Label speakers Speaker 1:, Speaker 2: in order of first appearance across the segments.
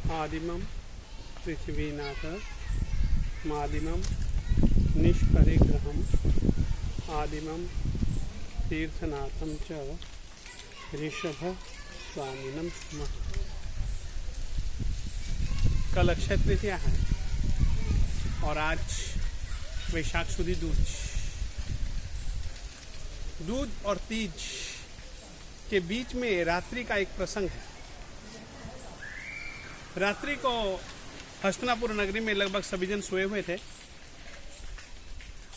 Speaker 1: आदिमं पृथ्वीनाथ मादिमं निष्परिग्रहम् आदिमं तीर्थनाथं च ऋषभ स्वामिनं स्मः। कल अक्षय तृतीया है और आज वैशाख सुदी दूज और तीज के बीच में रात्रि का एक प्रसंग है। रात्रि को हस्तिनापुर नगरी में लगभग सभी जन सोए हुए थे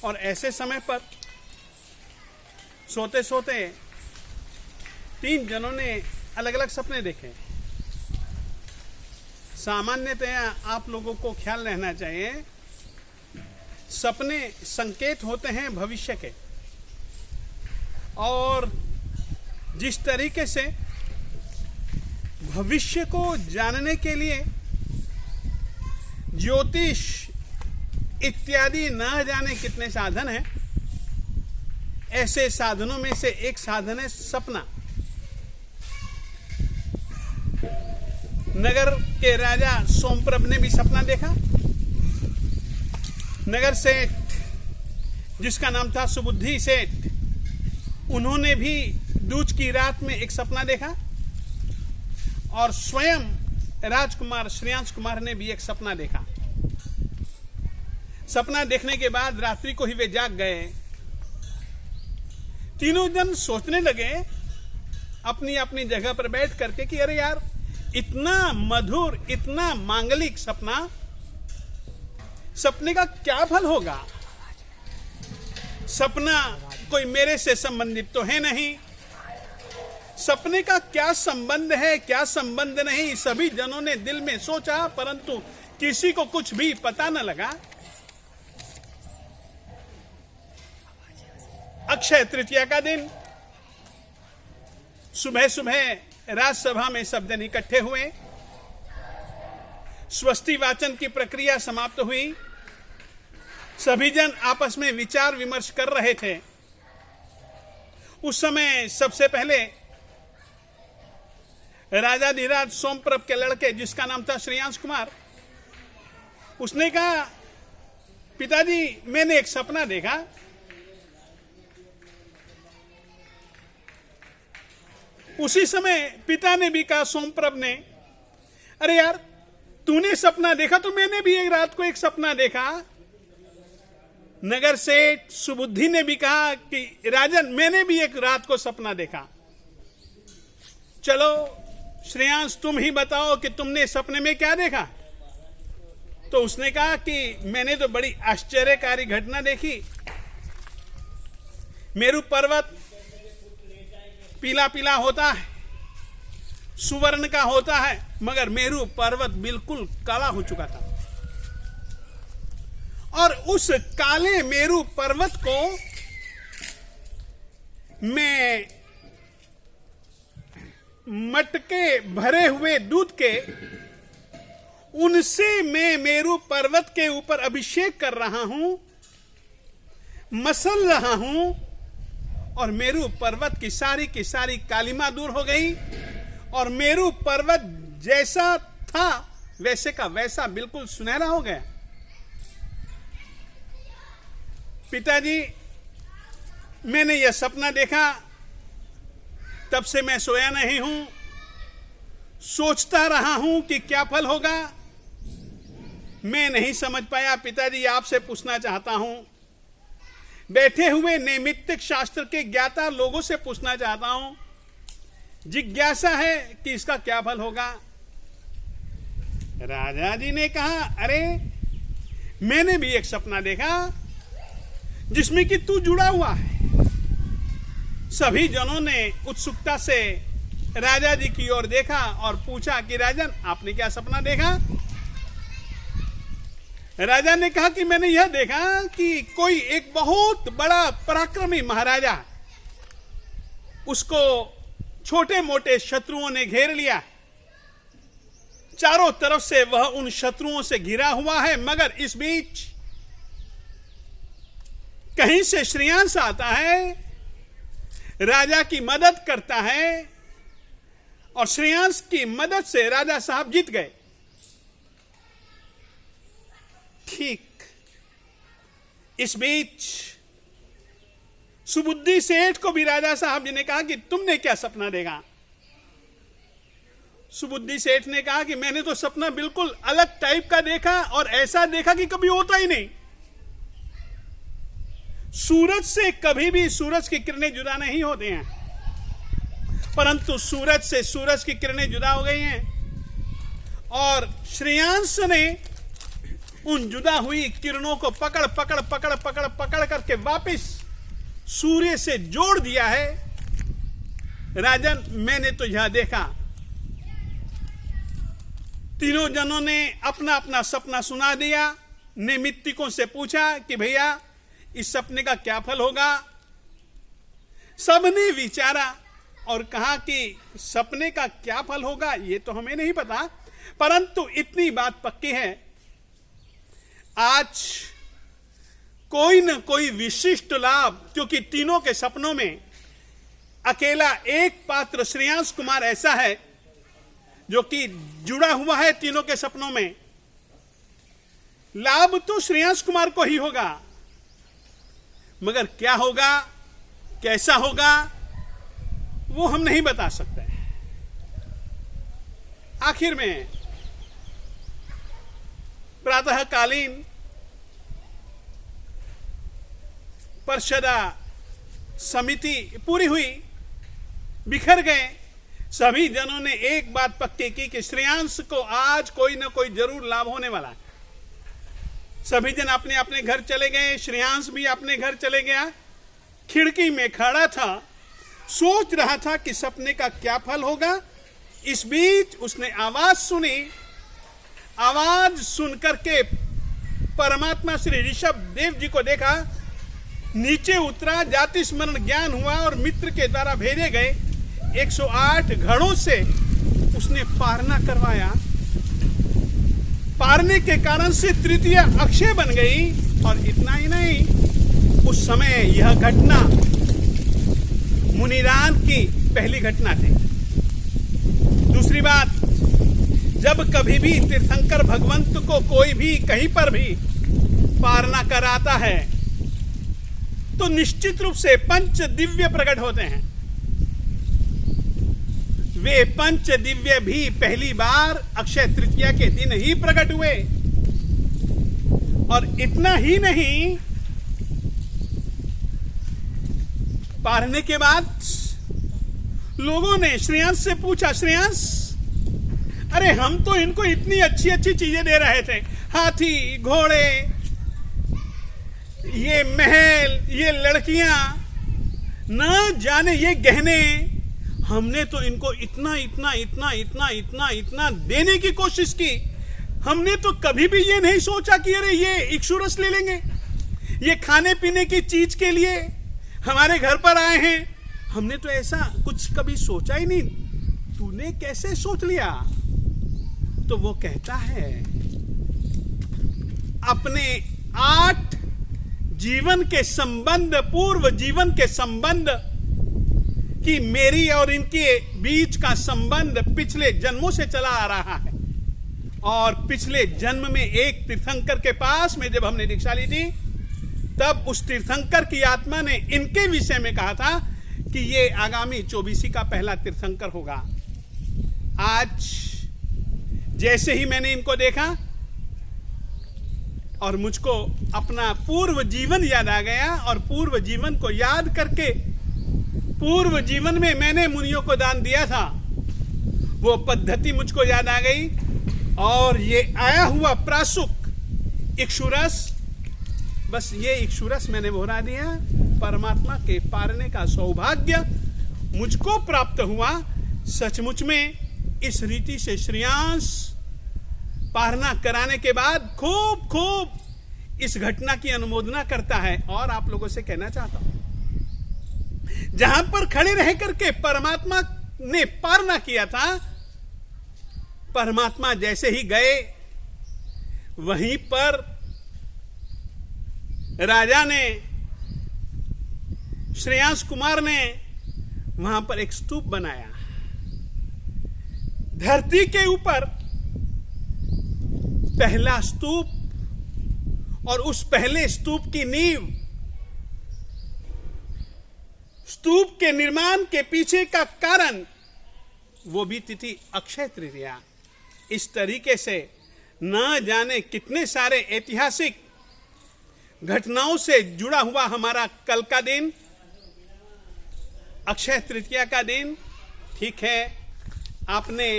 Speaker 1: और ऐसे समय पर सोते सोते 3 जनों ने अलग अलग सपने देखे। सामान्यतया आप लोगों को ख्याल रहना चाहिए, सपने संकेत होते हैं भविष्य के, और जिस तरीके से भविष्य को जानने के लिए ज्योतिष इत्यादि न जाने कितने साधन हैं, ऐसे साधनों में से एक साधन है सपना। नगर के राजा सोमप्रभ ने भी सपना देखा। नगर सेठ जिसका नाम था सुबुद्धि सेठ, उन्होंने भी दूज की रात में एक सपना देखा और स्वयं राजकुमार श्रेयांश कुमार ने भी एक सपना देखा। सपना देखने के बाद रात्रि को ही वे जाग गए। तीनों जन सोचने लगे अपनी अपनी जगह पर बैठ करके कि अरे यार, इतना मधुर, इतना मांगलिक सपना, सपने का क्या फल होगा? सपना कोई मेरे से संबंधित तो है नहीं, सपने का क्या संबंध है, क्या संबंध नहीं, सभी जनों ने दिल में सोचा, परंतु किसी को कुछ भी पता न लगा। अक्षय तृतीया का दिन, सुबह सुबह राजसभा में सब जन इकट्ठे हुए। स्वस्ति वाचन की प्रक्रिया समाप्त हुई। सभी जन आपस में विचार विमर्श कर रहे थे। उस समय सबसे पहले राजाधिराज सोमप्रभ के लड़के जिसका नाम था श्रेयांश कुमार, उसने कहा, पिताजी मैंने एक सपना देखा। उसी समय पिता ने भी कहा सोमप्रभ ने, अरे यार, तूने सपना देखा तो मैंने भी एक रात को एक सपना देखा। नगर सेठ सुबुद्धि ने भी कहा कि राजन, मैंने भी एक रात को सपना देखा। चलो श्रेयांश, तुम ही बताओ कि तुमने सपने में क्या देखा। तो उसने कहा कि मैंने तो बड़ी आश्चर्यकारी घटना देखी। मेरू पर्वत पीला पीला होता है, सुवर्ण का होता है, मगर मेरू पर्वत बिल्कुल काला हो चुका था। और उस काले मेरू पर्वत को मैं मटके भरे हुए दूध के, उनसे मैं मेरू पर्वत के ऊपर अभिषेक कर रहा हूं, मसल रहा हूं, और मेरू पर्वत की सारी कालिमा दूर हो गई और मेरू पर्वत जैसा था वैसे का वैसा बिल्कुल सुनहरा हो गया। पिताजी, मैंने यह सपना देखा, तब से मैं सोया नहीं हूं, सोचता रहा हूं कि क्या फल होगा। मैं नहीं समझ पाया। पिताजी, आपसे पूछना चाहता हूं, बैठे हुए नैमित्तिक शास्त्र के ज्ञाता लोगों से पूछना चाहता हूं, जिज्ञासा है कि इसका क्या फल होगा। राजा जी ने कहा, अरे मैंने भी एक सपना देखा जिसमें कि तू जुड़ा हुआ है। सभी जनों ने उत्सुकता से राजा जी की ओर देखा और पूछा कि राजन, आपने क्या सपना देखा? राजा ने कहा कि मैंने यह देखा कि कोई एक बहुत बड़ा पराक्रमी महाराजा, उसको छोटे मोटे शत्रुओं ने घेर लिया। चारों तरफ से वह उन शत्रुओं से घिरा हुआ है, मगर इस बीच कहीं से श्रेयांश आता है, राजा की मदद करता है और श्रेयांश की मदद से राजा साहब जीत गए। ठीक इस बीच सुबुद्धि सेठ को भी राजा साहब जी ने कहा कि तुमने क्या सपना देखा। सुबुद्धि सेठ ने कहा कि मैंने तो सपना बिल्कुल अलग टाइप का देखा और ऐसा देखा कि कभी होता ही नहीं। सूरज से कभी भी सूरज की किरणें जुदा नहीं होती हैं, परंतु सूरज से सूरज की किरणें जुदा हो गई हैं और श्रेयांश ने उन जुदा हुई किरणों को पकड़ पकड़ पकड़ पकड़ पकड़ करके वापस सूर्य से जोड़ दिया है। राजन, मैंने तो यह देखा। तीनों जनों ने अपना अपना सपना सुना दिया। नैमित्तिकों से पूछा कि भैया इस सपने का क्या फल होगा। सबने विचारा और कहा कि सपने का क्या फल होगा ये तो हमें नहीं पता, परंतु इतनी बात पक्की है, आज कोई न कोई विशिष्ट लाभ, क्योंकि तीनों के सपनों में अकेला एक पात्र श्रेयांश कुमार ऐसा है जो कि जुड़ा हुआ है तीनों के सपनों में। लाभ तो श्रेयांश कुमार को ही होगा, मगर क्या होगा, कैसा होगा, वो हम नहीं बता सकते। आखिर में प्रातःकालीन परिषदा समिति पूरी हुई, बिखर गए। सभी जनों ने एक बात पक्की की कि श्रेयांश को आज कोई ना कोई जरूर लाभ होने वाला है। सभी जन अपने अपने घर चले गए, श्रेयांश भी अपने घर चले गया। खिड़की में खड़ा था, सोच रहा था कि सपने का क्या फल होगा। इस बीच उसने आवाज सुनी। आवाज सुनकर के परमात्मा श्री ऋषभ देव जी को देखा, नीचे उतरा, जाति स्मरण ज्ञान हुआ और मित्र के द्वारा भेजे गए 108 घड़ों से उसने पारना करवाया। पारने के कारण से तृतीय अक्षय बन गई। और इतना ही नहीं, उस समय यह घटना मुनिरान की पहली घटना थी। दूसरी बात, जब कभी भी तीर्थंकर भगवंत को कोई भी कहीं पर भी पारना कराता है तो निश्चित रूप से पंच दिव्य प्रकट होते हैं। वे पंच दिव्य भी पहली बार अक्षय तृतीया के दिन ही प्रकट हुए। और इतना ही नहीं, पारने के बाद लोगों ने श्रेयांश से पूछा, श्रेयांश, अरे हम तो इनको इतनी अच्छी अच्छी चीजें दे रहे थे, हाथी, घोड़े, ये महल, ये लड़कियां, न जाने ये गहने, हमने तो इनको इतना इतना इतना इतना इतना इतना देने की कोशिश की। हमने तो कभी भी ये नहीं सोचा कि अरे ये इक्षुरस ले लेंगे, ये खाने पीने की चीज के लिए हमारे घर पर आए हैं। हमने तो ऐसा कुछ कभी सोचा ही नहीं, तूने कैसे सोच लिया? तो वो कहता है, अपने 8 जीवन के संबंध, पूर्व जीवन के संबंध कि मेरी और इनके बीच का संबंध पिछले जन्मों से चला आ रहा है। और पिछले जन्म में एक तीर्थंकर के पास में जब हमने दीक्षा ली थी, तब उस तीर्थंकर की आत्मा ने इनके विषय में कहा था कि ये आगामी 24 का पहला तीर्थंकर होगा। आज जैसे ही मैंने इनको देखा और मुझको अपना पूर्व जीवन याद आ गया, और पूर्व जीवन को याद करके, पूर्व जीवन में मैंने मुनियों को दान दिया था, वो पद्धति मुझको याद आ गई। और ये आया हुआ प्रासुक इक्षुरस, बस ये इक्षुरस मैंने बोहरा दिया। परमात्मा के पारने का सौभाग्य मुझको प्राप्त हुआ। सचमुच में इस रीति से श्रेयांश पारना कराने के बाद खूब खूब इस घटना की अनुमोदना करता है। और आप लोगों से कहना चाहता हूं, जहां पर खड़े रह करके परमात्मा ने पारना किया था, परमात्मा जैसे ही गए, वहीं पर राजा ने, श्रेयांश कुमार ने वहां पर एक स्तूप बनाया। धरती के ऊपर पहला स्तूप और उस पहले स्तूप की नींव, स्तूप के निर्माण के पीछे का कारण, वो भी तिथि अक्षय तृतीया। इस तरीके से न जाने कितने सारे ऐतिहासिक घटनाओं से जुड़ा हुआ हमारा कल का दिन, अक्षय तृतीया का दिन। ठीक है, आपने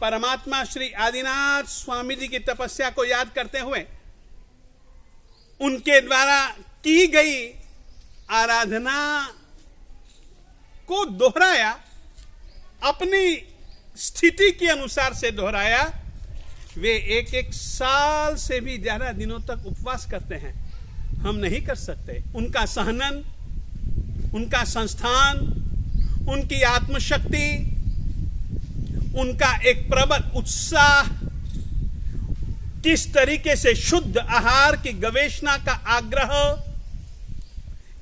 Speaker 1: परमात्मा श्री आदिनाथ स्वामी जी की तपस्या को याद करते हुए उनके द्वारा की गई आराधना को दोहराया, अपनी स्थिति के अनुसार से दोहराया। वे एक एक साल से भी ज्यादा दिनों तक उपवास करते हैं, हम नहीं कर सकते। उनका सहनन, उनका संस्थान, उनकी आत्मशक्ति, उनका एक प्रबल उत्साह, किस तरीके से शुद्ध आहार की गवेषणा का आग्रह,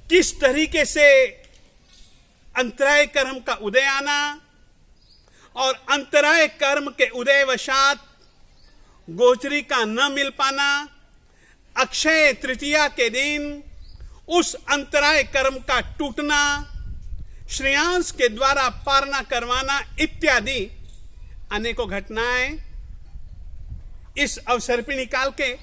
Speaker 1: किस तरीके से अंतराय कर्म का उदय आना और अंतराय कर्म के उदयवशात गोचरी का न मिल पाना, अक्षय तृतीया के दिन उस अंतराय कर्म का टूटना, श्रेयांश के द्वारा पारना करवाना इत्यादि अनेकों घटनाएं इस अवसर पर निकाल के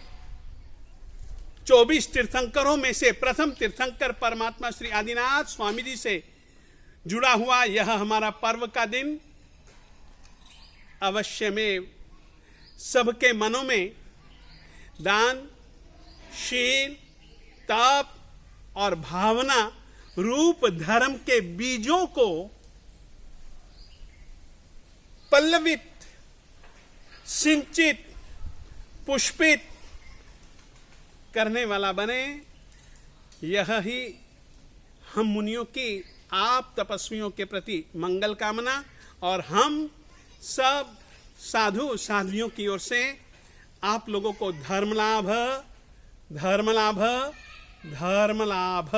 Speaker 1: 24 तीर्थंकरों में से प्रथम तीर्थंकर परमात्मा श्री आदिनाथ स्वामी जी से जुड़ा हुआ यह हमारा पर्व का दिन अवश्य में सबके मनों में दान, शील, तप और भावना रूप धर्म के बीजों को पल्लवित, सिंचित, पुष्पित करने वाला बने। यह ही हम मुनियों की, आप तपस्वियों के प्रति मंगल कामना और हम सब साधु साध्वियों की ओर से आप लोगों को धर्म लाभ, धर्म लाभ, धर्म लाभ।